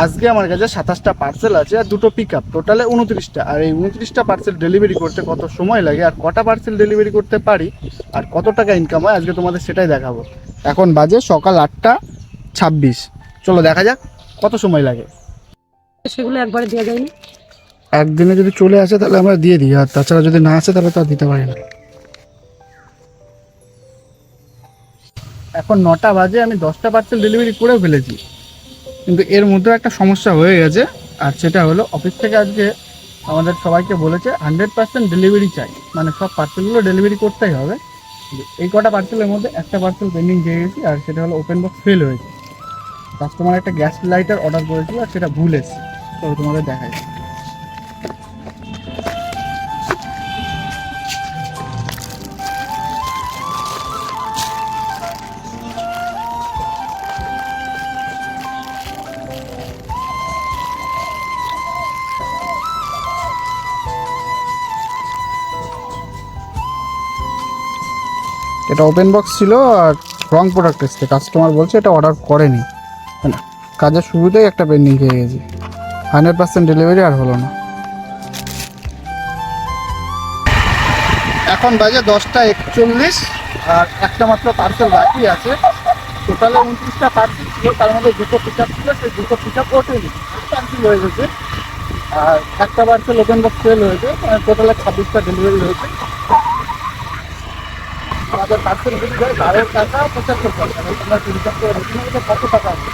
আজকে আমার কাছে 27টা পার্সেল আছে আর দুটো পিক আপ, টোটালে 29টা। আর এই 29টা পার্সেল ডেলিভারি করতে কত সময় লাগে আর কটা পার্সেল ডেলিভারি করতে পারি আর কত টাকা ইনকাম হয় আজকে তোমাদের সেটাই দেখাবো। এখন বাজে সকাল 8টা 26। চলো দেখা যাক কত সময় লাগে। সেগুলো একবারে দেওয়া যায়নি। একদিনে যদি চলে আসে তাহলে আমরা দিয়ে দিই, আর তাছাড়া যদি না আসে তাহলে তো আর দিতে পারি না। এখন 9টা বাজে, আমি 10টা পার্সেল ডেলিভারি করে ফেলেছি, কিন্তু এর মধ্যে একটা সমস্যা হয়ে গেছে। আর সেটা হলো অফিস থেকে আজকে আমাদের সবাইকে বলেছে 100% ডেলিভারি চাই, মানে সব পার্সেলগুলো ডেলিভারি করতেই হবে। এই কটা পার্সেলের মধ্যে একটা পার্সেল পেন্ডিং দিয়ে গেছি, আর সেটা হলো ওপেন বক্স ফেল হয়েছে। কাস্টমার একটা গ্যাস লাইটার অর্ডার করেছিল আর সেটা ভুল এসেছে, তো তোমাদের দেখাই। এটা ওপেন বক্স ছিল আর রং প্রোডাক্ট এসছে, কাস্টমার বলছে এটা অর্ডার করেনি। না, কাজের শুরুতেই একটা পেন্ডিং পেয়ে গেছি, 100% ডেলিভারি আর হলো না। এখন বাজে 10টা 41 আর একটা মাত্র পার্সেল বাকি আছে। টোটালে 29টা পার্সেল ছিল, তার মধ্যে দুটো পিক আপ ছিল, সেই দুটো পিক আপ ওঠেনি, ক্যান্সেল হয়ে গেছে। আর একটা পার্সেল ওপেন বক্স ফেল হয়েছে, টোটালে 26টা ডেলিভারি হয়েছে। আমাদের পার্সেল বিল যায় 12 টাকা 75 পয়সা। তোমরা হিসাব করে দেখুন কত টাকা আছে।